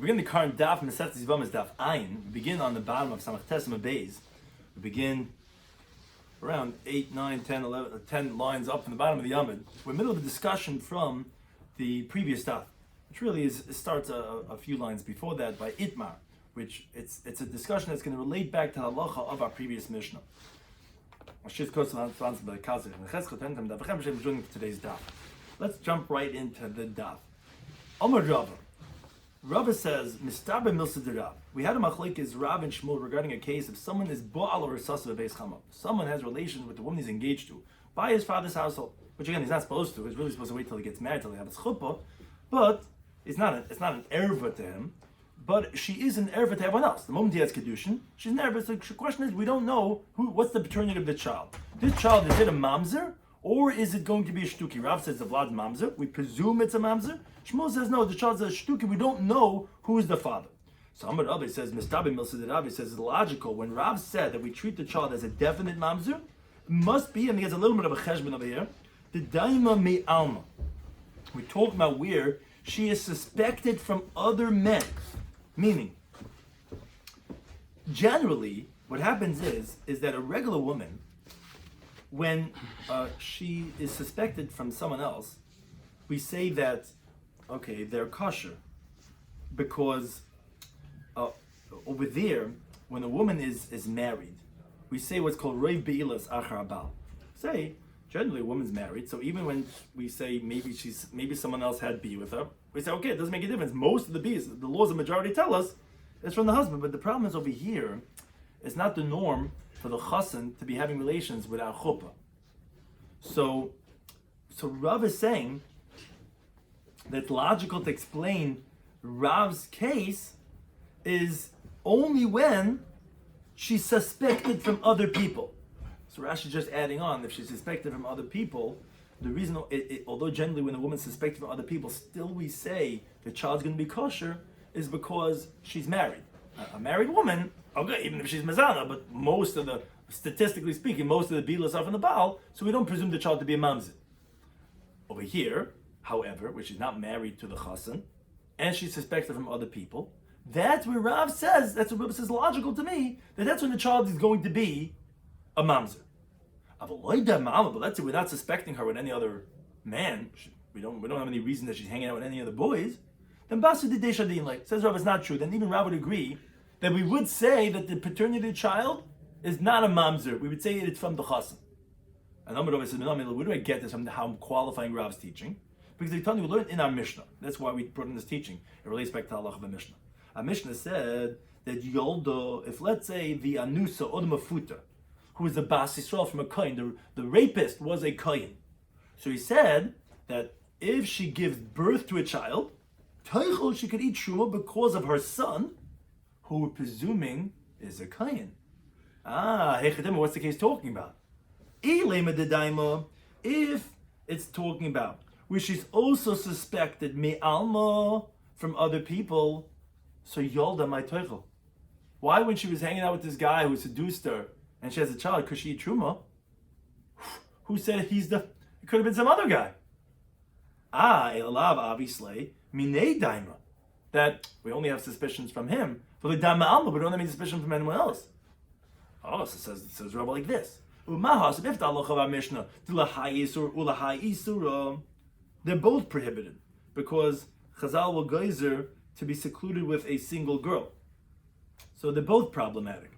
We begin the current Daf, Mesech Yevamos Daf Ayin. We begin on the bottom of Samach Tesma Beis. We begin around 8, 9, 10, 11, 10 lines up from the bottom of the Yomid. We're in the middle of a discussion from the previous Daf, which really starts a few lines before that by Itmar, which it's a discussion that's going to relate back to the halacha of our previous Mishnah. Today's Daf. Let's jump right into the Daf. Amar Rava. Rava says, Mistabe Milsa Rav. We had a machlekes Rav and Shmuel regarding a case if someone is Ba'al or Sasa Beis Chama. Someone has relations with the woman he's engaged to by his father's household, which again he's not supposed to. He's really supposed to wait till he gets married, till he has his chuppah. But it's not an erva to him. But she is an erva to everyone else. The moment he has kedushin, she's an erva. So the question is, we don't know what's the paternity of the child. This child, is it a mamzer? Or is it going to be a shtuki? Rav says the Vlad's mamzer. We presume it's a mamzer. Shmuel says no, the child's a shtuki. We don't know who is the father. So Amar Rabbi says, Mistabi Milsa Rabbi says it's logical. When Rav said that we treat the child as a definite mamzer, it must be, and he has a little bit of a cheshbon over here, the daima me alma. We're talking about where she is suspected from other men. Meaning, generally, what happens is that a regular woman, when she is suspected from someone else, we say that, okay, they're kosher. Because over there, when a woman is married, we say what's called Reiv Be'ilas Achar Abal. Say, generally a woman's married, so even when we say maybe someone else had B with her, we say, okay, it doesn't make a difference. Most of the B's, the laws of majority tell us, it's from the husband. But the problem is over here, it's not the norm for the chassan to be having relations without chuppah. So Rav is saying that it's logical to explain Rav's case is only when she's suspected from other people. So Rashi is just adding on, if she's suspected from other people, the reason, although generally when a woman's suspected from other people, still we say the child's going to be kosher, is because she's married. A married woman, okay, even if she's mezana, but statistically speaking, most of the bilas are from the Baal, so we don't presume the child to be a mamzer. Over here, however, where she's not married to the chassan, and she's suspected from other people, that's where Rav says, that's what Rav says logical to me, that's when the child is going to be a mamzer. But let's say we're not suspecting her with any other man, we don't have any reason that she's hanging out with any other boys, then Basu Didei Shadin, like says Rav, it's not true. Then even Rav would agree that we would say that the paternity of the child is not a mamzer. We would say it's from the chassan. And Amar Rav says, where do I get this from how I'm qualifying Rav's teaching? Because they tell me we learned in our Mishnah. That's why we brought in this teaching. It relates back to Allah of the Mishnah. Our Mishnah said that Yoldo, if let's say the Anusa or the Mafuta, who is the Bas Yisrael from a Kohen, the rapist was a Kohen. So he said that if she gives birth to a child, she could eat Truma because of her son, who we're presuming is a Kohen. What's the case talking about? If it's talking about where she's also suspected me alma from other people, so Yolda my Teichel. Why, when she was hanging out with this guy who seduced her and she has a child, could she eat Truma? Who said it could have been some other guy? Elav, obviously, Minei Daima. That we only have suspicions from him. For the Daima Alma, we don't have any suspicion from anyone else. So it says Rabbi like this. They're both prohibited because Chazal will geyser to be secluded with a single girl. So they're both problematic.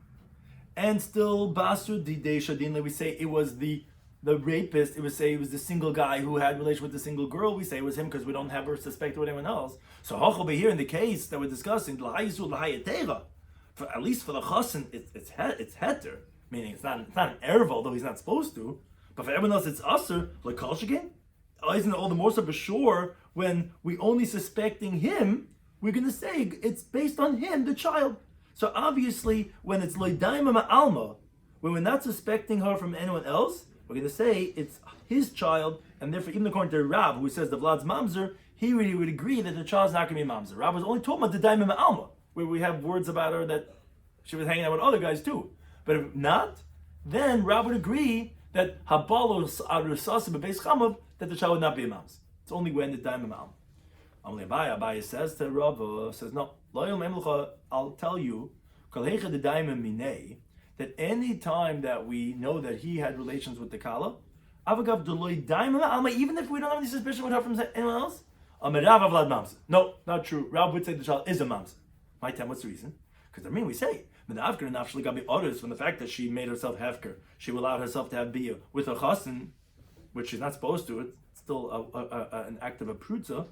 And still, Basur Didei Shadin, we say it was the rapist, it would say it was the single guy who had relation with the single girl. We say it was him because we don't have her suspected with anyone else. So over here in the case that we're discussing, at least for the chassan, it's heter, meaning it's not an erva, although he's not supposed to. But for everyone else, it's aser, like kalshikin. Isn't it all the more so for sure when we only suspecting him, we're going to say it's based on him, the child. So obviously, when it's loidaima ma'alma, when we're not suspecting her from anyone else, we're going to say it's his child, and therefore, even according to Rav, who says the Vlad's mamzer, he really would agree that the child's not going to be mamzer. Rav was only talking about the daima ma'alma, where we have words about her that she was hanging out with other guys too. But if not, then Rav would agree that habalo arusasa bebeis chamav, that the child would not be a mamzer. It's only when the daima ma'alma. Abaye says to Rava, says, no, I'll tell you, that any time that we know that he had relations with the Kala, even if we don't have any suspicion with her from anyone else, no, not true. Rav would say the child is a mamzer. My time, what's the reason? Because we say, from the fact that she made herself hefker, she allowed herself to have biyah with her chassan, which she's not supposed to, it's still an act of a prutza.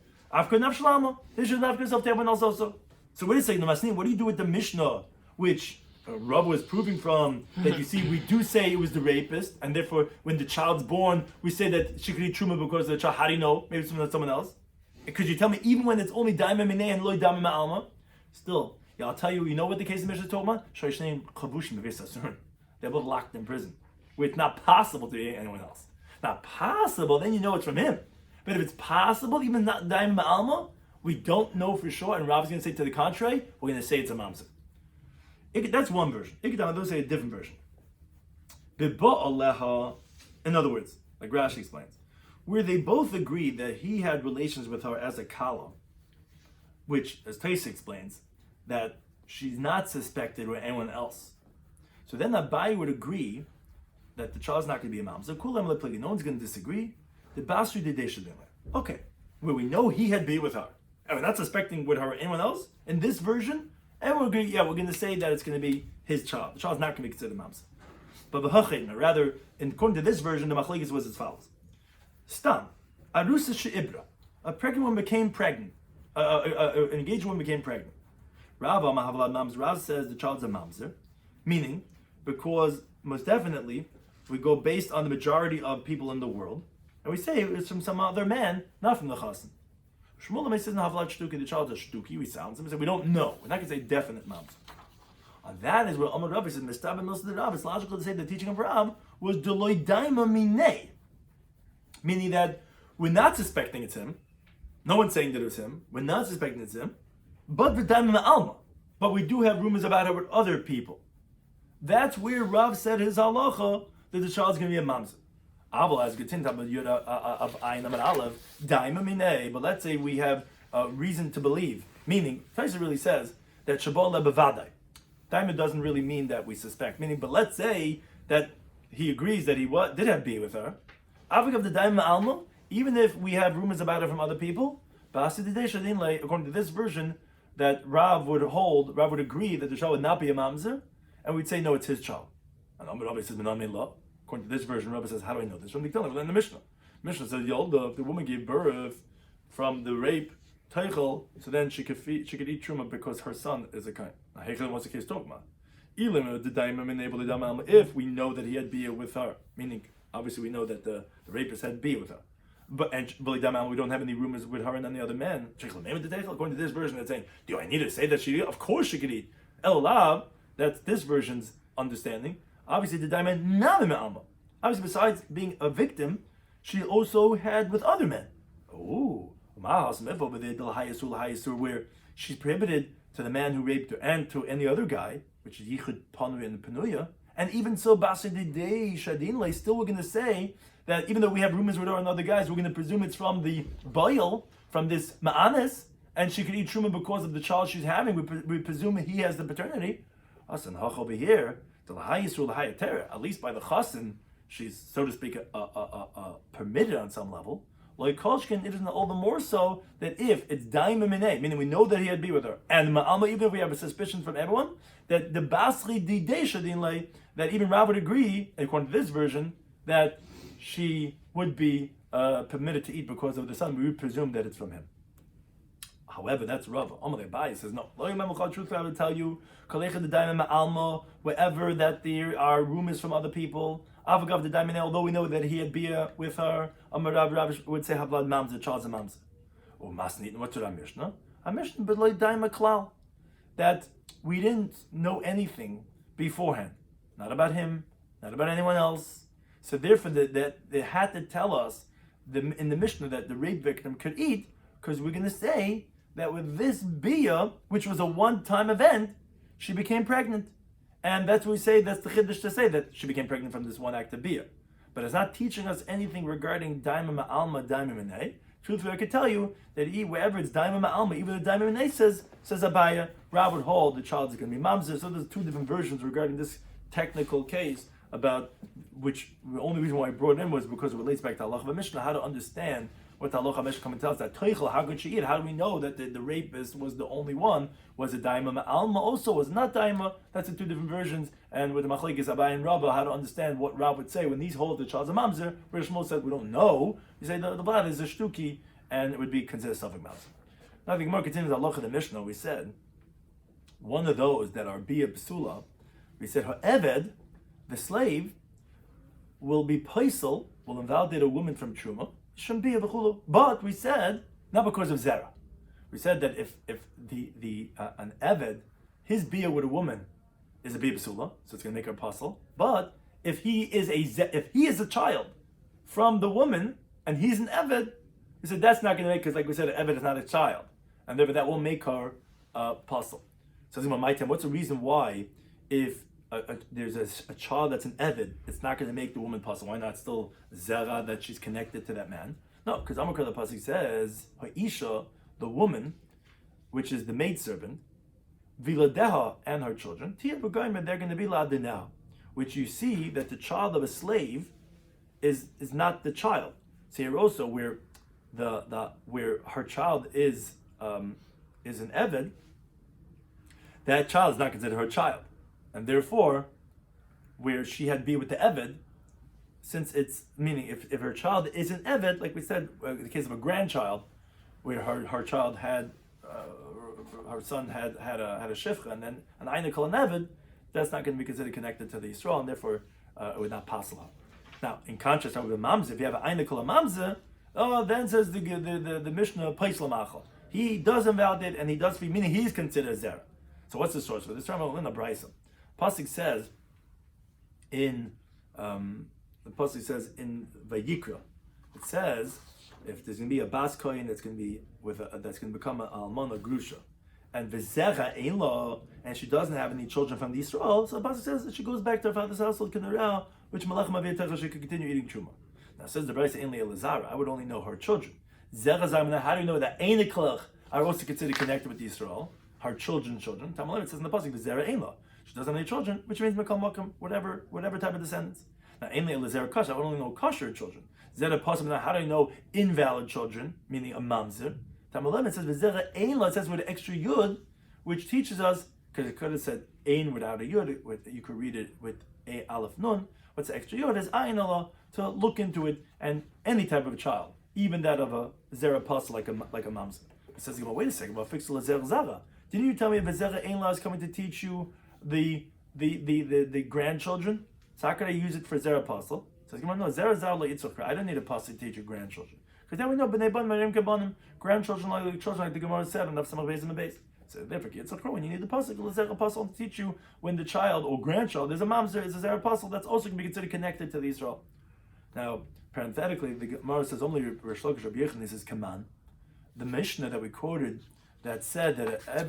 They should have herself to everyone else also. So wait a second, what do you do with the Mishnah, which Rav was proving from, that you see, we do say it was the rapist, and therefore when the child's born, we say that she could eat truma because of the child. How do you know? Maybe it's from someone else. Could you tell me, even when it's only daima minei and loy daima ma'alma, still, yeah, I'll tell you, you know what the case of Mishnah told me? They're both locked in prison, where it's not possible to be anyone else. Not possible, then you know it's from him. But if it's possible, even not daima ma'alma, we don't know for sure, and Rav's going to say to the contrary, we're going to say it's a mamzer. That's one version. Those say a different version. In other words, like Rashi explains, where they both agree that he had relations with her as a kala, which, as Taisa explains, that she's not suspected with anyone else. So then Abaye would agree that the child's not going to be a mamzer. No one's going to disagree. The basri did. Okay, where we know he had been with her, and we're not suspecting with her or anyone else, in this version, and we're going to say that it's going to be his child. The child's not going to be considered mamzer. But rather, according to this version, the machlekes was as follows. Stam, arusa she'ibra, a pregnant woman became pregnant. An engaged woman became pregnant. Rav says the child's a mamzer, meaning because most definitely we go based on the majority of people in the world, and we say it's from some other man, not from the chassan. Shmuel says the child's a shtuki. We sound we don't know. We're not going to say definite mamzer. And that is where Amar Rav says Mistab and Rav. It's logical to say the teaching of Rav was deloy daima minei. Meaning that we're not suspecting it's him. No one's saying that it was him. We're not suspecting it's him. But v'daim alma. But we do have rumors about her with other people. That's where Rav said his halacha that the child's going to be a mamzer. Aval as getin tab yud of ayin amar aleph daima minei. But let's say we have reason to believe. Meaning, Taisa really says that shabal lebevadai. Daima doesn't really mean that we suspect. Meaning, but let's say that he agrees that he did have biyah with her. Avik of the daima alma, even if we have rumors about it from other people, according to this version, that Rav would agree that the child would not be a mamzer, and we'd say no, it's his child. And Rabbi says, according to this version, Rabbi says, how do I know this? From the Mishnah. Mishnah says, the woman gave birth from the rape, teichel, so then she could eat truma because her son is a kain. What's the case talking about? If we know that he had biyah with her, meaning obviously we know that the rapist had biyah with her. But we don't have any rumors with her and any other man. According to this version, it's saying, do I need to say that she? Of course she could eat. Elav, that's this version's understanding. Obviously, the diamond not alma. Obviously, besides being a victim, she also had with other men. Oh, where she's prohibited to the man who raped her and to any other guy, which is yichud panu and penuya. And even so, basididei shadinle, still we're going to say that even though we have rumors with her and other guys, we're going to presume it's from the boil, from this ma'anis, and she could eat truma because of the child she's having. We presume he has the paternity. Asan hach over here, at least by the chassan, she's, so to speak, permitted on some level. Like Kolshkin, it is all the more so that if it's daima minei, meaning we know that he had been with her, and ma'alma, even if we have a suspicion from everyone, that the basri didei shadinle, that even Rav would agree, according to this version, that she would be permitted to eat because of the son. We would presume that it's from him. However, that's Rav. Abaye says no. Truthfully, I would tell you, wherever that there are rumors from other people, although we know that he had biyah with her, Rav would say Havlad Mamzer, Charles and Mamzer. What's our Mishnah? Our Mishnah, but like daima klal, that we didn't know anything beforehand, not about him, not about anyone else. So therefore, that they had to tell us in the Mishnah that the rape victim could eat, because we're going to say that with this biyah, which was a one-time event, she became pregnant. And that's what we say, that's the chiddush to say that she became pregnant from this one act of biyah. But it's not teaching us anything regarding daima ma'alma, daima minei. Truthfully, I could tell you that wherever it's daima ma'alma, even the daima minay says Abaya, Rav would hold the child is going to be mamzer. So there's two different versions regarding this technical case about which the only reason why I brought it in was because it relates back to halacha v'mishnah, how to understand what the halacha mishnah come and tell us that teichel, how could she eat? How do we know that the rapist was the only one? Was it daima ma'alma also? Was it not daima? That's the two different versions. And with the machlekes Abai and Rabba, how to understand what Rab would say when these hold the child's a mamzer. Where Shmuel said we don't know. You say the blood is a shtuki and it would be considered suffik mamzer. Now the Gemara continues halacha in the mishnah. We said one of those that are bia psula. We said her eved, the slave, will be paisel, will invalidate a woman from truma. But we said not because of zera. We said that if an eved, his bia with a woman is a bia psula, so it's going to make her apostle. But if he is a child from the woman and he's an eved, we said that's not going to make, because like we said, an eved is not a child, and therefore that will make her apostle. So what's the reason why if there's a child that's an eved, it's not going to make the woman apostle? Why not still zera that she's connected to that man? No, because Amakar the pasuk says ha'isha, the woman, which is the maidservant, viladeha and her children, tia b'goymer, they're going to be ladinah, which you see that the child of a slave is not the child. So here also where where her child is an eved, that child is not considered her child. And therefore, where she had be with the eved, since it's meaning if her child is an eved, like we said, in the case of a grandchild, where her child had her son had a shifcha and then an einikol an eved, that's not going to be considered connected to the Yisrael, and therefore it would not pass along. Now, in contrast with the mamzer, if you have an einikol a mamzer, then says the Mishnah pais lamachal. He does invalidate and he does free, meaning he's considered zera. So what's the source for this? Rambam in the Brisa. Pasuk says in Vayikra, it says if there's going to be a bas kohen that's going to be that's going to become an almana grusha, and v'zecha ein lo, and she doesn't have any children from the Yisrael, so the pasuk says that she goes back to her father's household kinarah, which malachim aviyatech she could continue eating truma. Now says the Brisa ein Elazar, I would only know her children. Zecha zamina, how do you know that einikach are also considered connected with Yisrael? Her children. Tamalim, it says in the pasuk v'zera ein lo. She doesn't have any children, which means Mekal Makam, whatever type of descendants. Now, ainly Elazar Kasha, I would only know kosher children. Zera Pasam, now how do I know invalid children, meaning a mamzer? Tamalim, it says V'zera Ein Lo, it says with an extra yud, which teaches us, because it could have said Ein without a yud, you could read it with a aleph nun. What's the extra yud? Is Ein Allah, to look into it, and any type of child, even that of a Zera Pasam like a mamzer. It says, well, wait a second, about Fixel Zera Zara. Didn't you tell me V'zera Ein Lo is coming to teach you the grandchildren? So how could I use it for Zera Apostle? So no, Zera Zara Yitzchak. I don't need a pasuk to teach your grandchildren. Because then we know B'nei Ban Marim Kabanim, grandchildren like the Gemara said, and Samach Beis and Beis. So therefore, Yitzchak, when you need the pasuk, Zera Apostle to teach you when the child or grandchild is a mamzer, is a Zera Apostle, that's also going to be considered connected to the Israel. Now, parenthetically, the Gemara says only Rish Lakish Rabbi Yechon says Kaman. The Mishnah that we quoted that said that our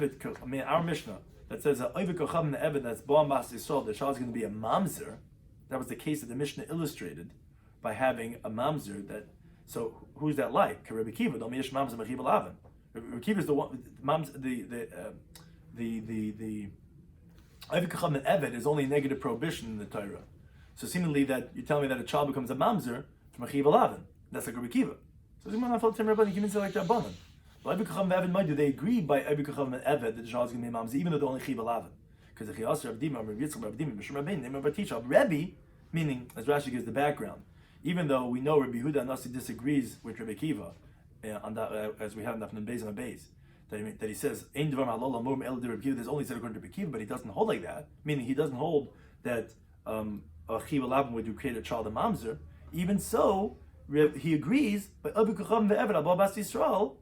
Mishnah that says that Oivik Kochav and the Eved that's Bo'am Bas Yisrael, the child is going to be a mamzer. That was the case that the Mishnah illustrated by having a mamzer. That so who's that like? Rabbi Kiva, don't mish mamzer mechiv alaven. Rabbi Kiva is the one. The Oivik Kochav and Eved is only a negative prohibition in the Torah. So seemingly that you're telling me that a child becomes a mamzer from mechiv alaven. That's like Rabbi Kiva. So you can say like Rabbanan. But Ebi Kacham and Eved, do they agree by Ebi Kacham and Eved that the child is going to be mamzer, even though they're only chiv alaven? Because the Chiyas Rav Dima, Rav Yitzchak, Rav Dima, Mishra Rabbein, name of our teacher, Rebbe, meaning as Rashi gives the background, even though we know Rabbi Huda Nasi disagrees with Rabbi Kiva on that, as we have in Daf Beis and Beis, that he says Ein Dvar Halol Amur El Rabbi Kiva. There's only said according to Rabbi Kiva, but he doesn't hold like that. Meaning he doesn't hold that a chiv alaven would create a child a mamzer. Even so, he agrees by Ebi Kacham ve'Eved Abba Bas Yisrael,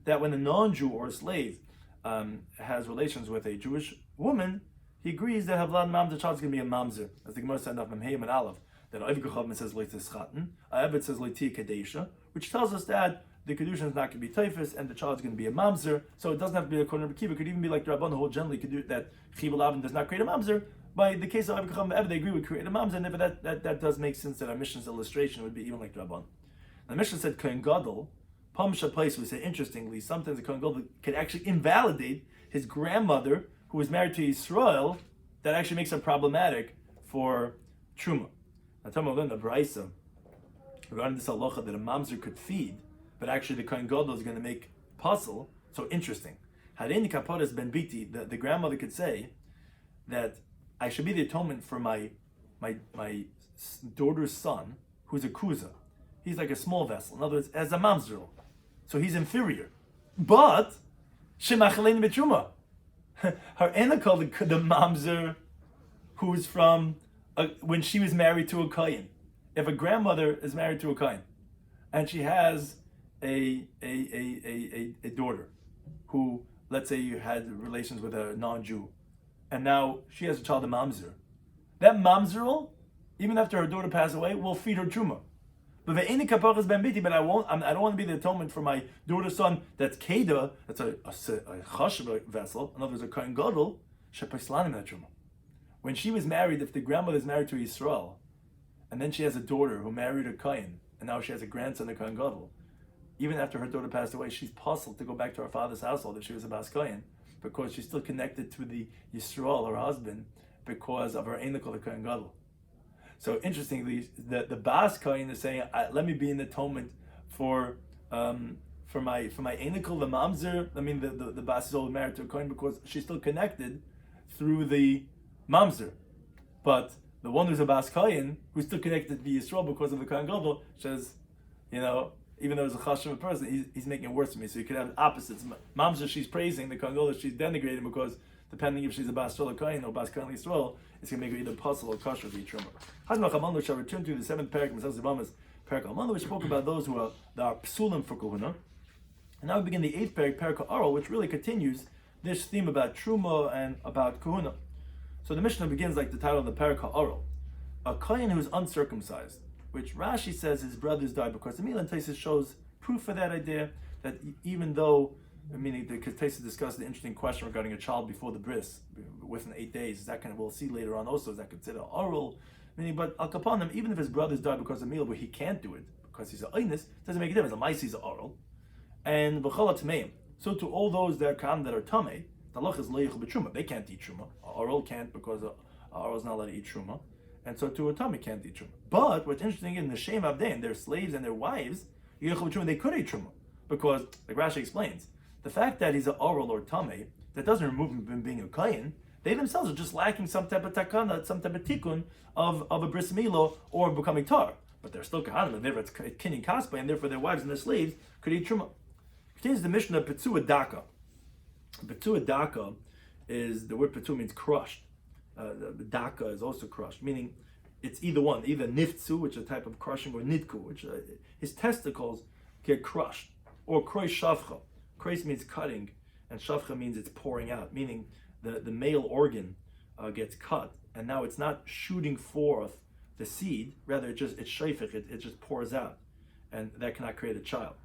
that when a non-Jew or a slave has relations with a Jewish woman, he agrees that Havlan Mam, the child is going to be a mamzer. As the Gemara said of Memheim and Aleph, that Oivik Kochav says Leitis Chaten, Eved says Leitia Kadesha, which tells us that the Kedusha is not going to be Typhus and the child is going to be a mamzer. So it doesn't have to be according to Kiva. It could even be like the Rabban, who generally could do that Chiv Alavin does not create a mamzer. By the case of Oivik Kochav and Eved, they agree with create a mamzer, and that does make sense that our Mishnah's illustration would be even like the Rabban. The Mishnah said Kohen Gadol, Pamsha place, we say, interestingly, sometimes the Kohen Gadol can actually invalidate his grandmother, who was married to Yisrael, that actually makes her problematic for Truma. Now, tell me, the Braisa, regarding this halacha that a mamzer could feed, but actually the Kohen Gadol is going to make puzzle. So interesting. Hareini kaporas ben biti, the grandmother could say that I should be the atonement for my daughter's son, who's a kuza. He's like a small vessel. In other words, as a mamzer. So he's inferior. But shemachaleni betruma. Her ena called the mamzer who's from when she was married to a kohen. If a grandmother is married to a kohen and she has a daughter who, let's say, you had relations with a non-Jew, and now she has a child, a mamzer, that mamzer, even after her daughter passed away, will feed her truma. But I don't want to be the atonement for my daughter's son. That's keda. That's a chashuv vessel. In other words, a kohen gadol shepaslanim that truma. When she was married, if the grandmother is married to Yisrael, and then she has a daughter who married a kohen, and now she has a grandson, a kohen gadol, even after her daughter passed away, she's puzzled to go back to her father's household if she was a bas kohen, because she's still connected to the Yisrael, her husband, because of her enikol, the kohen gadol. So interestingly, the bas kohen is saying, "Let me be an atonement for my enikol, the mamzer." I mean, the bas is always married to a kohen because she's still connected through the mamzer, but the one who's a bas kohen, who's still connected to Yisrael because of the kohen gadol, says, even though he's a chashuv person, he's making it worse for me. So you could have opposites. Mamzer, she's praising, the kohen gadol, she's denigrating because depending if she's a bas Yisrael kohen or bas kohen Yisrael, it's going to make her either puzzle or kosher to eat truma. Hazmach Hamanlu shall return to the 7th parak, Mesach Yevamos parak Hamanlu, which spoke about those who are psulim for kahuna. And now we begin the 8th parak, parak Ha'aral, which really continues this theme about truma and about kahuna. So the Mishnah begins like the title of the parak Ha'aral, a kohen who's uncircumcised, which Rashi says his brothers died because the Milan Taisus shows proof for that idea, that even though, meaning because Taisus discussed the interesting question regarding a child before the bris, within 8 days, is that we'll see later on also, is that considered oral? Meaning, but al kapanim, even if his brothers died because of meal where he can't do it, because he's an oinus, doesn't make a difference. A mice is oral. And v'chol tameim. So to all those that are tamei, the halach is leichel b'truma. They can't eat truma. Oral can't because oral is not allowed to eat truma. And so to a tummy can't eat truma. But what's interesting in the Shem Abdein, their slaves and their wives, they could eat truma. Because, like Rashi explains, the fact that he's an oral or tummy, that doesn't remove him from being a kohen, they themselves are just lacking some type of takana, some type of tikkun of a bris milo or becoming tar. But they're still kahanim, and therefore it's kinyan kaspa, and therefore their wives and their slaves could eat truma. Continues the Mishnah, Petzu Daka. Petzu Daka is, the word Petzu means crushed. The daka is also crushed, meaning it's either one, either niftzu, which is a type of crushing, or nidku, which his testicles get crushed, or kroy shavcha. Kroy means cutting, and shavcha means it's pouring out, meaning the male organ gets cut, and now it's not shooting forth the seed, rather it's shayfich, it just pours out, and that cannot create a child.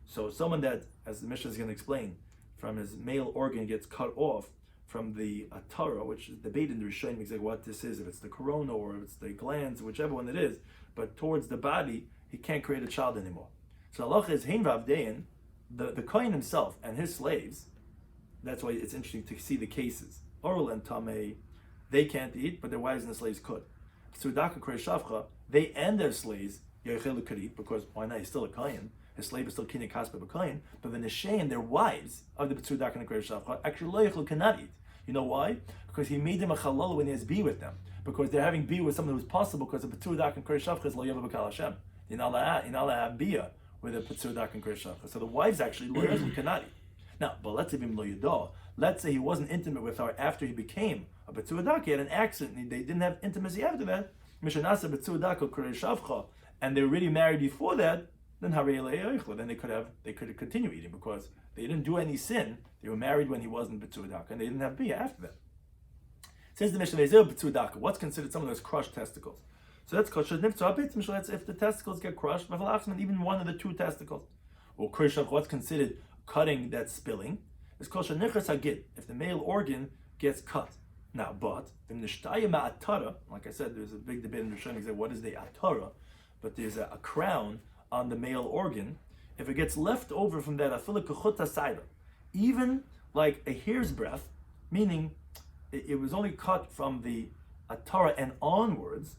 So someone that, as the Mishnah is going to explain, from his male organ gets cut off, from the atara, which is debate in the Rishonim exactly what this is, if it's the corona or if it's the glands, whichever one it is, but towards the body, he can't create a child anymore. So halacha is hein v'avdein, the kohen himself and his slaves. That's why it's interesting to see the cases. Oral and tamei, they can't eat, but their wives and their slaves could. Sudaka krei shavcha, they and their slaves yochelu could eat, because why not? He's still a kohen. His slave is still kinyan kaspa b'kohen, but the neshei and their wives of the Petzudak and the Krei Shavcha actually lo yechlu cannot eat. You know why? Because he made them a halal when he has bee with them. Because they're having bee with someone who's possible, because the Petzudak and Krei Shavcha is lo yeva b'kal Hashem. You're not allowed to have bia with a Petzudak and Krei Shavcha. So the wives actually lo yechlu cannot eat. Now, but let's say bim lo yado. Let's say he wasn't intimate with her after he became a Petzudak. He had an accident. And they didn't have intimacy after that. Mishanasa Petzudak or Krei Shavcha, and they were already married before that. Then they could continue eating because they didn't do any sin. They were married when he wasn't Betzudak, and they didn't have bia after that. Says the Mishnah, Betzudak, what's considered some of those crushed testicles? So that's kosher. That's if the testicles get crushed, even one of the two testicles. Or krishav, what's considered cutting that's spilling? It's kosher nichas hagid, if the male organ gets cut. Now, but like I said, there's a big debate in the Rishonim, what is the atara? But there's a crown on the male organ, if it gets left over from that afilu kechut hasayda, even like a hair's breadth, meaning it was only cut from the atara and onwards,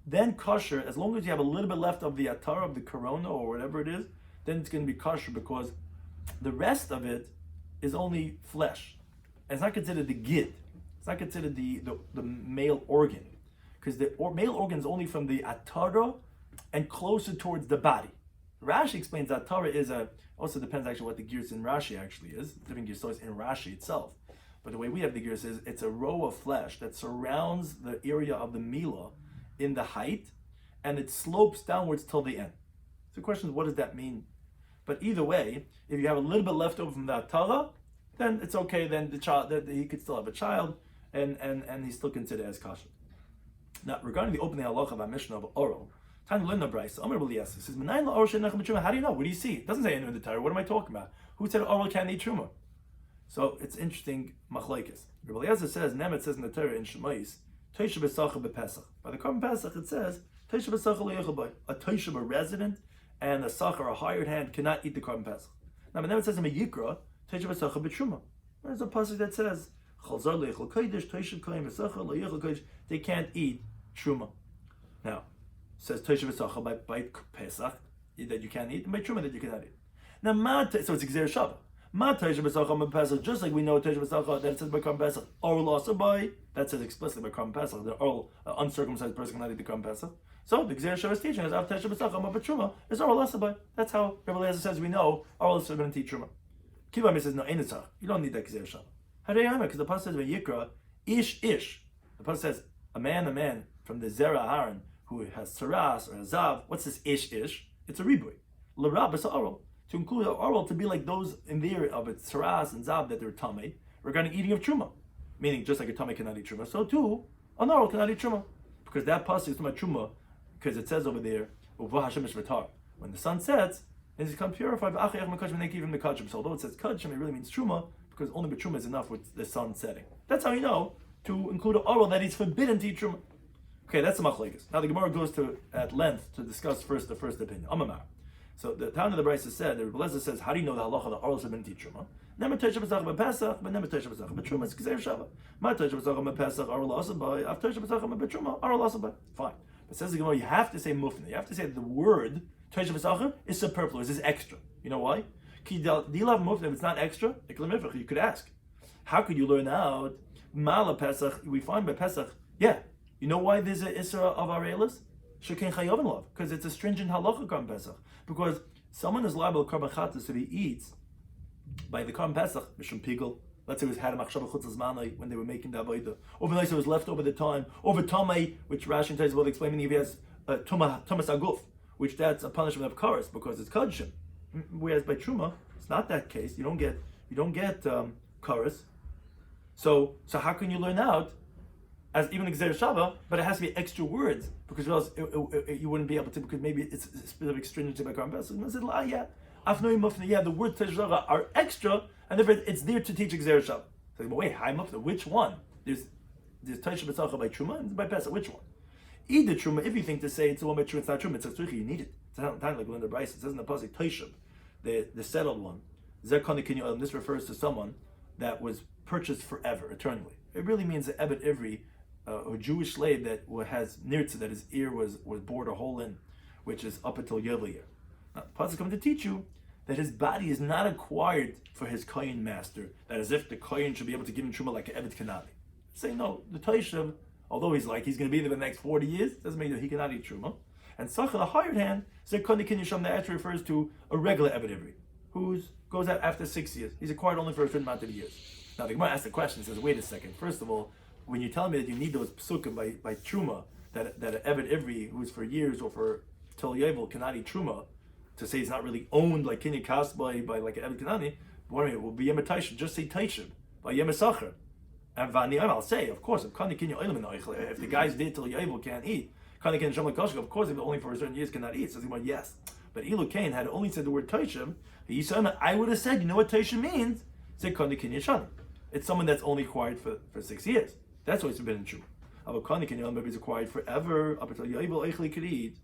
then kosher, as long as you have a little bit left of the atara, of the corona or whatever it is, then it's going to be kosher, because the rest of it is only flesh. And it's not considered the gid. It's not considered the male organ, because the male organ is only from the atara and closer towards the body. Rashi explains that Torah is also depends actually what the gears in Rashi actually is. Different gears in Rashi itself. But the way we have the gears is it's a row of flesh that surrounds the area of the Mila in the height, and it slopes downwards till the end. So the question is, what does that mean? But either way, if you have a little bit left over from that Torah, then it's okay, then the child, he could still have a child, and he's still considered as kosher. Now, regarding the opening halacha of our Mishnah of oral, Time learn the Bryce. Amar B'li Yasser says, how do you know? What do you see? It doesn't say anything in the Torah. What am I talking about? Who said oral can't eat truma? So it's interesting. Machlekes. Rabbi Yasser says, Nemet says in the Torah in Shemais, Teisha b'sacha b'Pesach. By the Korban Pesach it says, Teisha b'sacha le'yechabay. A Teisha, a resident, and a Sachar, a hired hand, cannot eat the Korban Pesach. Now, but Nemet says in Yikra, Teisha b'sacha b'Truma. There's a pasuk that says, Chalzar le'yechal kodesh, Teisha koyim b'sacha le'yechal kodesh. They can't eat truma. Now, says Tosha v'sacha by Pesach that you can't eat, and by Truma that you cannot eat. Now, so it's Gzeir Shabbat. Ma Tosha v'sacha by Pesach, just like we know Tosha v'sacha that it says by Korban Pesach, or also by, that says explicitly by Korban Pesach, the oral uncircumcised person cannot eat the Korban Pesach. So the Gzeir Shabbat is teaching us after Tosha v'sacha by Truma is oral also by. That's how Rabbi Eliezer says we know oral is going to teach Truma. Kiva says no, Einitzach. You don't need that Gzeir Shabbat. How do you know? Because the pasuk says by Yikra, ish. The pasuk says a man from the Zera Aaron, who has saras or hazav. What's this ish? It's a ribui. L'rab is oral. To include oral to be like those in the area of its saras and zav that they're tamei regarding eating of truma. Meaning just like a tamei cannot eat truma, so too an oral cannot eat truma. Because that pasuk is talking about truma, because it says over there, when the sun sets, it becomes purified. So although it says kachim, it really means truma, because only truma is enough with the sun setting. That's how you know to include an oral that is forbidden to eat truma. Okay, that's the machlekes. Now the Gemara goes to at length to discuss first the first opinion. Amamar. So the town of the Brisa said, the Rebbe Lezer says, how do you know the halacha the oral forbidden to eat truma? Never teisha b'sach b'Pesach, but never teisha b'sach b'truma. It's Gzeir Shabbat. Ma teisha b'sach b'Pesach oral also by. Af teisha b'sach b'truma oral also by. Fine. But says the Gemara, you have to say mufna. You have to say that the word teisha b'sach is superfluous, is extra. You know why? Ki dilav mufna. If it's not extra, you could ask, how could you learn out Mala Pesach? We find by Pesach, yeah. You know why there's an Isra of Arelis? Shekein Chayovin Love. Because it's a stringent halacha Korban Pesach. Because someone is liable to Korban Chatas if he eats by the Korban Pesach, Mishum Pigel. Let's say it was had a Machshava Chutzas Manai when they were making the Avodah. Overnight it was left over the time. Over Tamei, which Rashi and Taiz will explain if he has Tumas Aguf, which that's a punishment of Karas because it's Kadshim. Whereas by Truma, it's not that case. You don't get Karas. So how can you learn out as even a Gzeir Shabbat, but it has to be extra words, because else you wouldn't be able to, because maybe it's a specific stringency by Korban Pesach. And I said, the words Teshuvah are extra, and therefore it's there to teach a Gzeir Shabbat. So, but wait, which one? There's Teshuvah B'Tzacha by Truma and by Pesach. Which one? Either Truma, if you think to say it's the one by Truma, it's not Truma, it's a Tzrichi, you need it. It's not time like Linda Bryce. It says in the pasuk Teshuvah, the settled one. This refers to someone that was purchased forever, eternally. It really means the Ebed Ivri, a Jewish slave that has nirtza, that his ear was bored a hole in, which is up until Yovel year. Now, the pasuk is coming to teach you that his body is not acquired for his kohen master, that as if the kohen should be able to give him truma like an Ebed Kanani. Say no, the Toshav, although he's going to be there for the next 40 years, doesn't mean that he cannot eat truma. And Sachar, the hired hand, Zekoni Kinyasham, that actually refers to a regular Ebed Ivri, who goes out after 6 years. He's acquired only for a certain amount of years. Now the Gemara asks the question, says, wait a second, first of all, when you tell me that you need those psukim by truma, that an Eved Ivri who's for years or for till Yovel cannot eat truma, to say he's not really owned like Kinyan Kas by like an Eved Kanani, it will be Yem Taishim, just say Taishim, by Yem Sachar. And Vani'an, I'll say, of course, if the guy's dead till Yovel can't eat, of course, if only for a certain years cannot eat. So he's going, yes. But Ilu Kain had only said the word Taishim, I would have said, you know what Taishim means? Say Kani Kinyan Shani. It's someone that's only acquired for 6 years. That's why it's forbidden true. Maybe it's acquired forever up until Yovel Eichli could eat.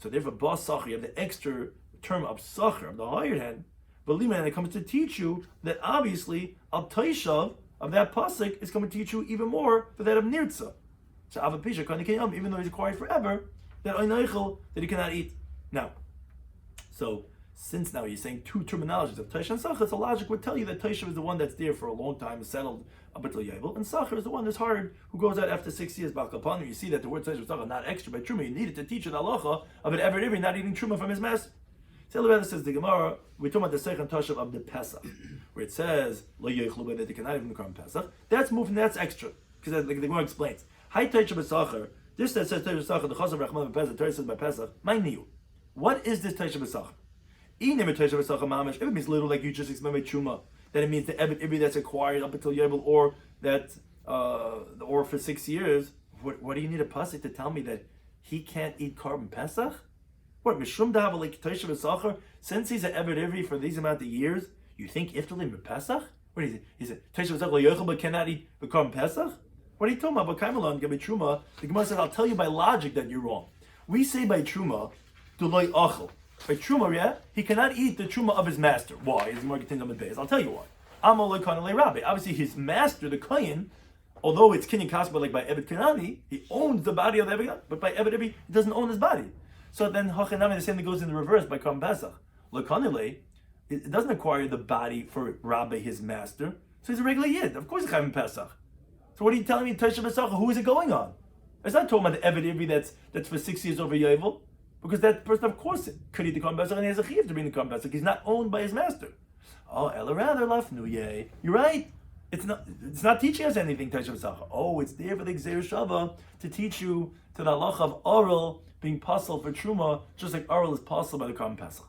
So therefore, Bas Sach, you have the extra term of Sachar, of the hired hand, Velima, and it comes to teach you that obviously Al Taishav of that pasuk is going to teach you even more for that of Nirtza. So Avapisha Kanikayam, even though he's required forever, that Oinaichel that he cannot eat. Now, so since now you're saying two terminologies of Taisha and Sachar, so logic would tell you that Taisha is the one that's there for a long time, is settled up until Yabel, and Sachar is the one that's hired, who goes out after 6 years. Balkapan, you see that the word Taisha and Sachar not extra by Truma. You needed to teach you the halacha of it every not eating Truma from his master. So says the Gemara, we're talking about the Second Tashav of the Pesach, where it says Lo Yechlu that they cannot even come Pesach. That's moving. That's extra because the Gemara explains. Hi Taisha b'Sachar. This that says Taisha b'Sachar, the Chazar Rachman b'Pesach. Torah says by Pesach. My new. What is this Taisha b'Sachar? If it means little, like you just explained by Truma, then it means the Evet Ibri that's acquired up until Yebel, or that or for 6 years. What do you need a pasuk to tell me that he can't eat carbon Pesach? What Mishum Dava like Taisha b'Sachar? Since he's an Evet Ibri for these amount of years, you think Iftalim b'Pesach? What is it? He said Taisha b'Sachar Yochel but cannot eat the carbon Pesach? What are you talking about? B'Kaimelon Gabi Truma. The Gemara said, I'll tell you by logic that you're wrong. We say by Truma, Duloi Achel. By Truma, yeah, he cannot eat the Truma of his master. Why? Is more continuing on the base. I'll tell you why. Amalei Kanalei Rabbi. Obviously, his master, the Kohen, although it's Kinyan Kasba like by Evet Kanani, he owns the body of the Evet, but by Evet Ibri, he doesn't own his body. So then Hachanami, the same thing goes in the reverse by Kam Pesach. Lekanile, it doesn't acquire the body for Rabbi, his master. So he's a regular Yid. Of course, Chayim Pesach. So what are you telling me, Taisha b'Sachar? Who is it going on? It's not talking about the Evet Ibri that's for 6 years over Yovel. Because that person, of course, could eat the Korban Pesach and he has a chiyuv to bring the Korban Pesach. He's not owned by his master. Oh, Ella rather lafnu yay. You're right. It's not teaching us anything, Taisha b'Sachar. Oh, it's there for the Gzeir Shava to teach you to the halacha of oral being pasul for Truma, just like oral is pasul by the Korban Pesach.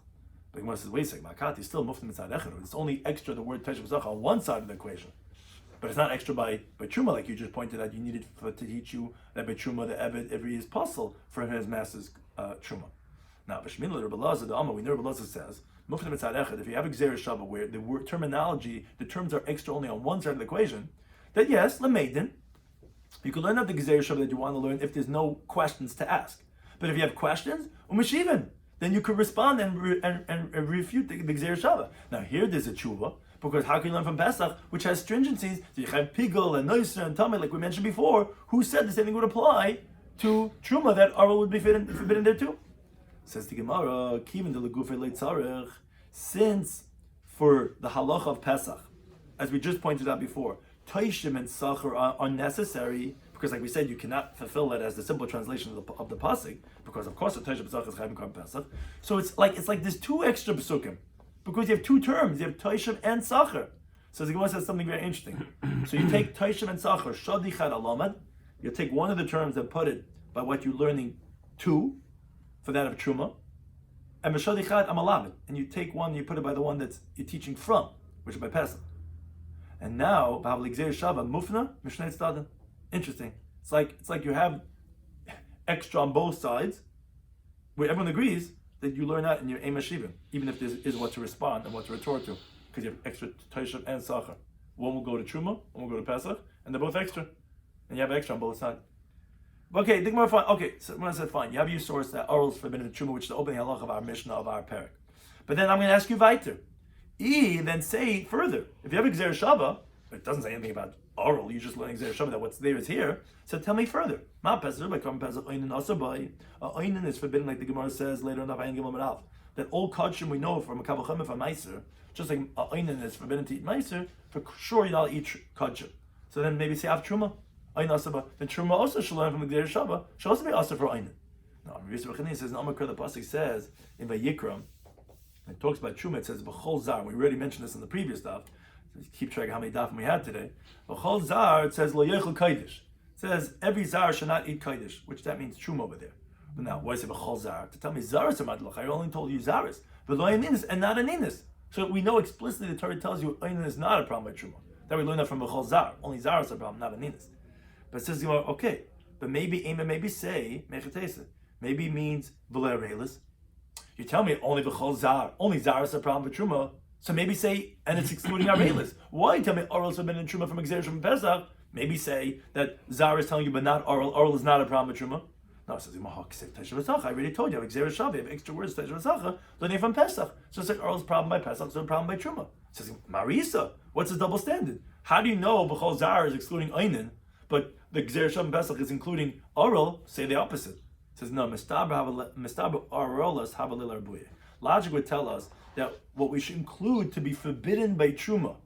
But Gemara says, wait a second, Makati is still muftim mitzad echad. It's only extra the word Taisha b'Sachar on one side of the equation. But it's not extra by Truma, like you just pointed out. You needed to teach you that by Truma, the Evet every is pasul for his master's Truma. Now, B'Shemina Rabbi Lazar, the Amma, we know Rabbi Lazar says, Muftim Mitzad Echad, if you have a Gzeir Shava where the word terminology, the terms are extra only on one side of the equation, then yes, Lameidin, you can learn out the Gzeir Shava that you want to learn if there's no questions to ask. But if you have questions, Umeshivin, then you could respond and refute the Gzeir Shava. Now, here there's a tshuva, because how can you learn from Pesach, which has stringencies, so you have Pigel and Noiser and Tamid, like we mentioned before, who said the same thing would apply to Truma, that Oral would be forbidden there too? Says the Gemara, Kivin de Legufei Leitzarech, since for the halacha of Pesach, as we just pointed out before, Taishim and Sachar are necessary, because like we said, you cannot fulfill that as the simple translation of the pasuk, because of course the Taishim and Sachar is Chayim Korban Pesach. So it's like there's two extra psukim, because you have two terms, you have Taishim and Sachar. So the Gemara says something very interesting. So you take Taishim and Sachar, Shadichad Alamad, you take one of the terms and put it by what you're learning to, for that of Truma, and B'Shadichad Amalamid, and you take one, you put it by the one that you're teaching from, which is by Pesach. And now, B'Havli Gzeir Shava Mufna Mishnei Tzadin. Interesting. It's like you have extra on both sides, where everyone agrees that you learn that in your Eim Hashivim, even if there is what to respond and what to retort to, because you have extra Taishav and Sachar. One will go to Truma, one will go to Pesach, and they're both extra, and you have extra on both sides. Okay, think more fine. Okay, so when I said fine, you have your source that oral is forbidden in Truma, which is the opening halach of our Mishnah of our parak. But then I'm going to ask you weiter. Then say further. If you have a Gzeir Shava, but it doesn't say anything about oral, you're just learning Gzeir Shava that what's there is here. So tell me further. Ma Pesach by Korban Pesach Oinen Asabai. Oinen is forbidden, like the Gemara says later on. That all kachim we know from a Kabbalah from Meiser, just like Oinen is forbidden to eat Meiser, for sure you're not eat kachim. So then maybe say af Truma. Then Truma also should learn from the Gzeir Shava. Should also be also for Oinen. Now, Rabbi Shloimy says in Amakar, the pasuk says in Vayikra, it talks about Truma. It says B'chol Zar. We already mentioned this in the previous daf. So keep track of how many dafim we had today. B'chol Zar. It says Lo Yechel Kodesh. It says every Zar should not eat Kodesh, which that means Truma over there. But now, why is it B'chol Zar? To tell me Zaris Amadlach. I only told you Zaris, but Lo Yaninis and not Aninis. So we know explicitly the Torah tells you Ainin is not a problem by Truma. That we learn that from B'chol Zar. Only Zar is a problem, not Aninis. But it says, okay, but maybe Ema maybe say Mechatesa. Maybe it means V'ler Reilis. You tell me only B'chol Zar. Only Zar is a problem with Truma. So maybe say, and it's excluding our Reilis. Why tell me Oral is forbidden in Truma from Gzeir from Pesach? Maybe say that Zar is telling you, but not Oral. Oral is not a problem with Truma. No, it says, I already told you, I have Xer you have extra words, learning from Pesach. So it's like Oral's problem by Pesach, so a problem by Truma. It says, Marisa, what's the double standard? How do you know B'chol Zar is excluding Einin, but the Xer Shav Pesach is including Oral? Say the opposite. It says, no, Mistaber Oralas Habalil Arbuye. Logic would tell us that what we should include to be forbidden by Truma,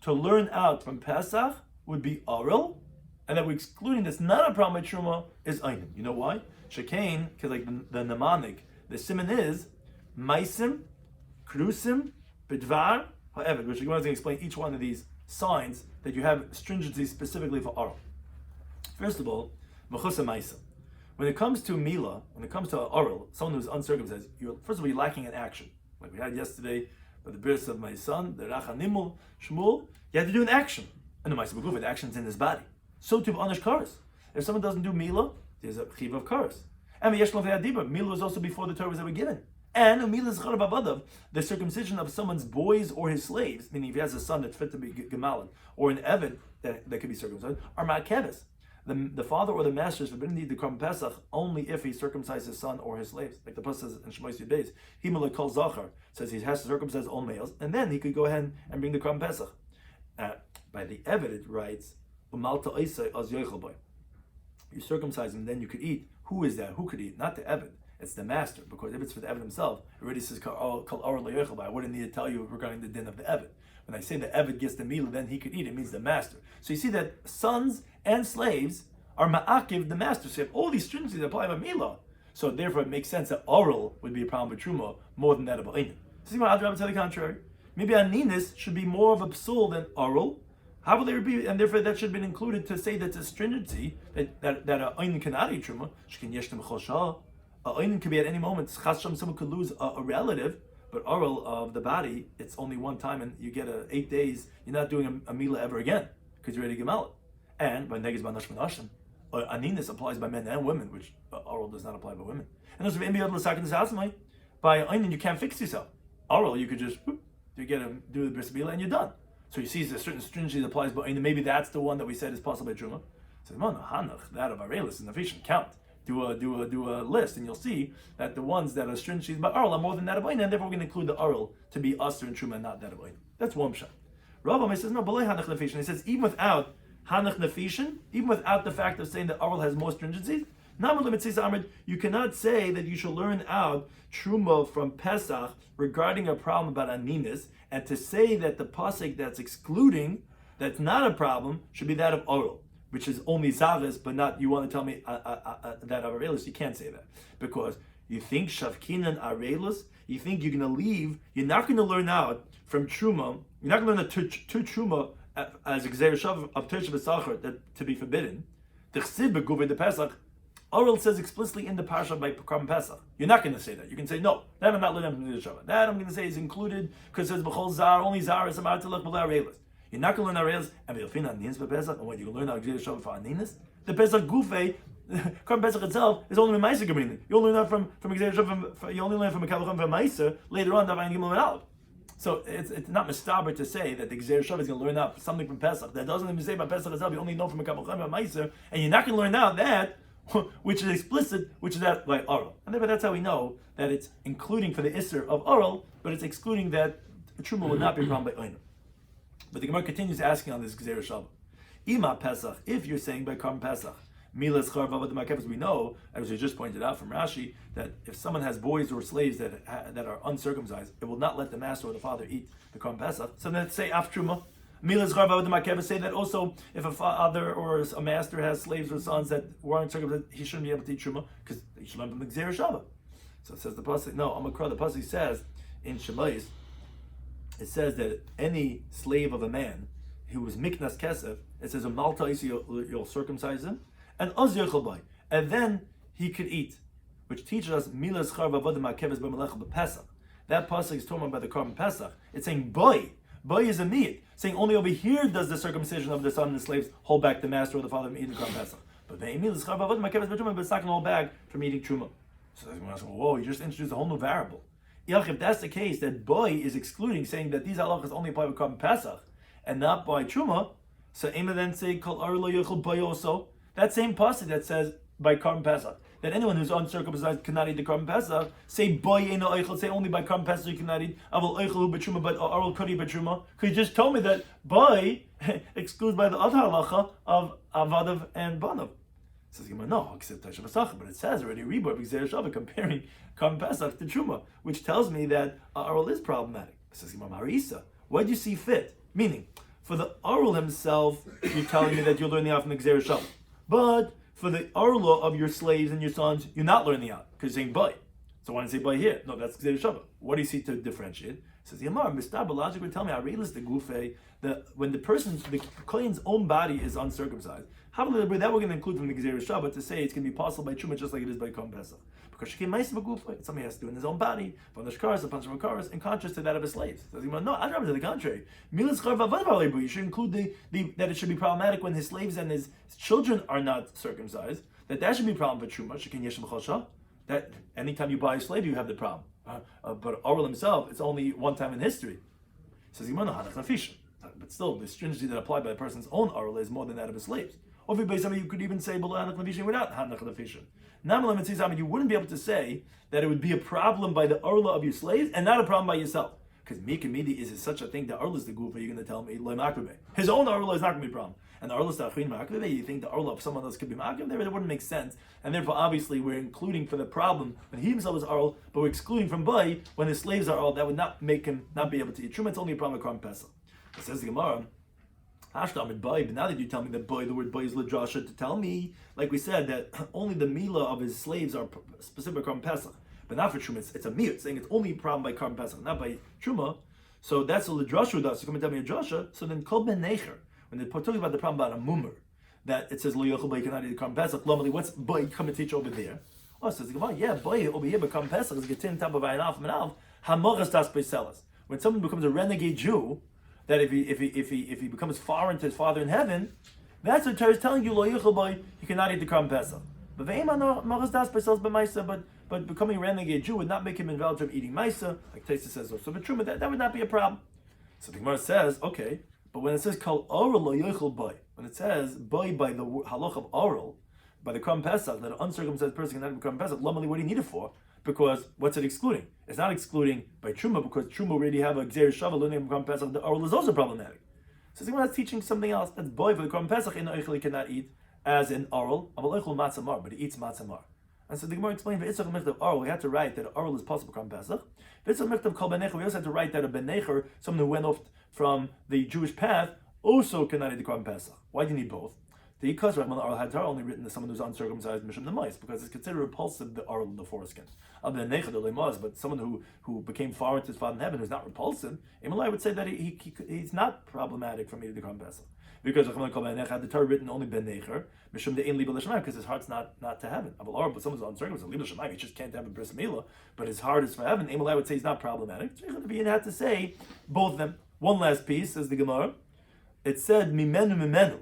to learn out from Pesach, would be Oral, and that we're excluding that's not a problem by Truma is Einin. You know why? Shekain, because like the mnemonic, the siman is Maisim, Krusim, Bidvar, Ha'evid, which we're going to explain each one of these signs that you have stringency specifically for Oral. First of all, Mechusa Maisa. When it comes to Mila, when it comes to Oral, someone who's uncircumcised, first of all, you're lacking in action. Like we had yesterday, by the birth of my son, the Rachanimul, Shmuel, you have to do an action. And the Maisa B'Guf, the action's in his body. So too Anish Karas. If someone doesn't do Mila, there's a Chiv of Karas. And Yeshlo Ve'adiba, Mila was also before the Torah was ever given. And Mila is Charav Abadav, the circumcision of someone's boys or his slaves, meaning if he has a son that's fit to be Gemalan, or an Evid that could be circumcised, are Ma'keves. The father or the master is forbidden to eat the Korban Pesach only if he circumcises his son or his slaves. Like the Pasuk says in Shmois Yudbeis, Himala Kol Zachar, says he has to circumcise all males, and then he could go ahead and bring the Korban Pesach. By the Evid it writes, Umalta Oisai Az Yochel Boy. You circumcise him, then you could eat. Who is that? Who could eat? Not the Evid. It's the master, because if it's for the Evid himself, it already says Kal Or Lo Yochel Boy. I wouldn't need to tell you regarding the din of the Evid. When I say the Evid gets the meal, then he could eat. It means the master. So you see that sons and slaves are ma'akiv the master. So you have all these stringencies that apply by Mila. So therefore it makes sense that Oral would be a problem with Truma more than that of Einin. So see, I'd rather tell the contrary. Maybe Aninis should be more of a psul than Oral. How will there be, and therefore that should have been included to say that it's a stringency that Einin cannot eat Truma. Shkin yeshtem chosha. Einin could be at any moment. Chasham, someone could lose a relative, but Oral of the body, it's only one time, and you get 8 days. You're not doing a Mila ever again because you're ready to gemal it. And by neges banash manashim. Aninis applies by men and women, which Oral does not apply by women. And also, by Einin you can't fix yourself. Oral, you could just do the bris milah and you're done. So you see, there's a certain stringency that applies by Einin. Maybe that's the one that we said is possible by Truma. So that of Arelis and Nafishin count. Do a list, and you'll see that the ones that are stringencies by Oral are more than that of Einin, and therefore we're going to include the Oral to be Aser and Truma, and not that of Einin. That's one shot. Rambam says no, Balei Hanach Nafishin. He says even without Hanach Nafishin, even without the fact of saying that Oral has more stringencies, you cannot say that you should learn out Truma from Pesach regarding a problem about Aninis, and to say that the pasuk that's excluding, that's not a problem, should be that of Oral, which is only Zavis, but not, you want to tell me that of Arelis, you can't say that. Because you think Shavkinan Arelis, you think you're going to leave, you're not going to learn out from Truma, you're not going to learn to Truma as Xer Shav of Tersh B'Sachar, that to be forbidden. The Chsib B'Guvei the Pesach, Oral says explicitly in the parsha by Korban Pesach. You're not going to say that. You can say, no, that I'm not learning from the Shabbat. That I'm going to say is included because it says B'chol Zar, only Zar is about to look below Arelis. You're not going to learn Arelis, and you'll find Aninis for Pesach, and when you learn how Xer Shav for Aninis, the Pesach Gufei, Korban Pesach itself is only a Meiser Gemini. You only learn that from Xer Shav, you only learn from a Kavachim from Meiser later on, Davayin Gimel and Aleph. So it's not mistaber to say that the Xer Shav is going to learn out something from Pesach. That doesn't even say about Pesach itself, you only know from a Kavachim from Meiser, and you're not going to learn out that which is explicit, which is that by Oral. And therefore that's how we know that it's including for the Isser of Oral, but it's excluding that Truma would not be a problem by Einin. But the Gemara continues asking on this Xer Shav. Ima Pesach, if you're saying by Korban Pesach, Milas Charvav D'Makevas, we know, as we just pointed out from Rashi, that if someone has boys or slaves that are uncircumcised, it will not let the master or the father eat the Korban Pesach. So let's say Af Truma. Milas Charvav D'Makevas say that also if a father or a master has slaves or sons that weren't circumcised, he shouldn't be able to eat Truma because he should learn from the Xer Shav. So it says the pasuk. No, Amakra. The pasuk says in Shemais, it says that any slave of a man who was miknas kesef, it says a malta you'll circumcise him, and oz yechalbai, and then he could eat, which teaches us milas charva avodim hakeves b'melech b'pesach. That pasuk is talking about the Korban Pesach. It's saying boy is a meat, saying only over here does the circumcision of the son and the slaves hold back the master or the father from eating the Korban Pesach. But milas charva avodim hakeves b'truma, but it's not going to hold back from eating truma. So whoa, you just introduced a whole new variable. If that's the case, that boy is excluding, saying that these halachas only apply with Korban Pesach and not by Truma, so Ema then say Kol Ar Lo Yochel Boy also. That same pasuk that says by Karban Pesach. That anyone who's uncircumcised cannot eat the Karban Pesach. Say boy eino oichel. Say only by Karban Pesach you cannot eat. Avol oichelu b'truma, but oral could eat b'truma. Could you just tell me that boy excludes by the other halacha of avadav and banav? Says no, except Tasha Basach, but it says already Rebor B'Gzeir Shavah comparing Karban Pesach to Truma, which tells me that oral is problematic. Says Marisa, why do you see fit? Meaning, for the oral himself, you're telling me that you're learning out from the Gzeir Shavah, but for the arla of your slaves and your sons, you're not learning out because you're saying boy. So why don't you say boy here? No, that's Gzeir Shavah. What do you see to differentiate? Says Yamar, Mr. Logic would tell me, Arelis the Gufe, that when the Kohen's own body is uncircumcised, how that we're going to include from the Gzeir Shabbat to say it's going to be possible by Truma just like it is by Karban Pesach. Because she came nice of a Gufe, it's something he has to do in his own body, from the Shkaras, a bunch of Makaras, in contrast to that of his slaves. Says Yamar, no, I'd rather to the contrary. You should include that it should be problematic when his slaves and his children are not circumcised, that should be a problem for Truma, Shekin Yeshem Chosha, that anytime you buy a slave, you have the problem. But Oral himself, it's only one time in history. Says but still, the stringency that applied by a person's own Oral is more than that of his slaves. Or if you could even say without Hanach Lefishin. You wouldn't be able to say that it would be a problem by the Orla of your slaves and not a problem by yourself. Because Mika Midi is such a thing that Orla is the goof, you're going to tell me his own Orla is not going to be a problem. And the Orla is the Achin Ma'akribe, you think the Orla of someone else could be Ma'akribe, there it wouldn't make sense. And therefore, obviously, we're including for the problem when he himself is Orla, but we're excluding from Bai when his slaves are Orla. That would not make him not be able to eat Truma. It's only a problem with Karban Pesach. It says the Gemara, Hashtam boy, but now that you tell me that boy, the word boy is Ladrasha, to tell me, like we said, that only the Mila of his slaves are specific Karban Pesach, but not for Truma. It's a Miyut, saying it's only a problem by Karban Pesach, not by Truma. So that's a Ladrasha with us. You come and tell me a Drasha. So then Kol Ben Necher, when they're talking about the problem about a Mummer, that it says Lo Yochel Boy cannot eat Karban Pesach, normally what's boy come and teach over there? Oh, says the Gemara, yeah, boy over here, but Karban Pesach is Getin Tab of Ayin Alf and Alf, Hamoras Das Beiselas. When someone becomes a renegade Jew, that if he becomes foreign to his father in heaven, that's what Torah is telling you, Lo Yichel Boy, you cannot eat the Karban Pesach. But becoming a renegade Jew would not make him invalid from eating Maisa, like Taisa says, so but true, that would not be a problem. So the Gemara says, okay, but when it says Kol Oral Lo Yichel Boy, when it says Boy by the halach of Oral, by the Karban Pesach, that an uncircumcised person cannot eat Karban Pesach, Lomali, what do you need it for? Because what's it excluding? It's not excluding by Truma, because Truma already have a Gzeir Shavah learning from Karban Pesach. The Oral is also problematic. So the Gemara is teaching something else. That's boy for the Karban Pesach in Oichel he cannot eat as in Oral. Aval Oichel Matzamar, but he eats Matzamar. And so the Gemara explained that Itzach Mechtav Oral, we had to write that Oral is possible Karban Pesach. Itzach Mechtav Kol Ben Necher, we also had to write that a Ben Necher, someone who went off from the Jewish path, also cannot eat the Karban Pesach. Why do you need both? The Yikos Rahman Oral had only written to someone who's uncircumcised Mishum the mice, because it's considered repulsive, the Oral, the foreskin. But someone who became foreign to his father in heaven who's not repulsive, Imalai would say that he's not problematic from eating the Karban Pesach. Because had the Torah written only Ben Necher, Mishum the Ein Liba L'Shamayim, because his heart's not to heaven. But someone's uncircumcised, Liba L'Shamayim, he just can't have a bris milah, but his heart is for heaven. Imalai would say he's not problematic. So you had to say both of them. One last piece, says the Gemara. It said Mimenu.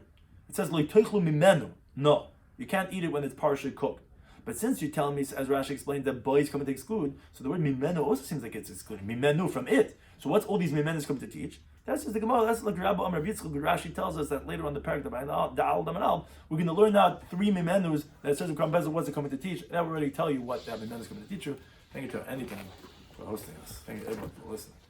It says Lo Teichlu Mimenu. No, you can't eat it when it's partially cooked. But since you're telling me, as Rashi explained, that boys come to exclude, so the word Mimenu also seems like it's excluding. Mimenu from it. So what's all these Mimenus come to teach? That's just the Gemara. That's like Rabbi Amar Yitzchak. Rashi tells us that later on the parak we're going to learn out 3 Mimenus that says in Karban Pesach what's it coming to teach. That will already tell you what that Mimenu is coming to teach you. Thank you to anytime for hosting us. Thank you everyone for listening.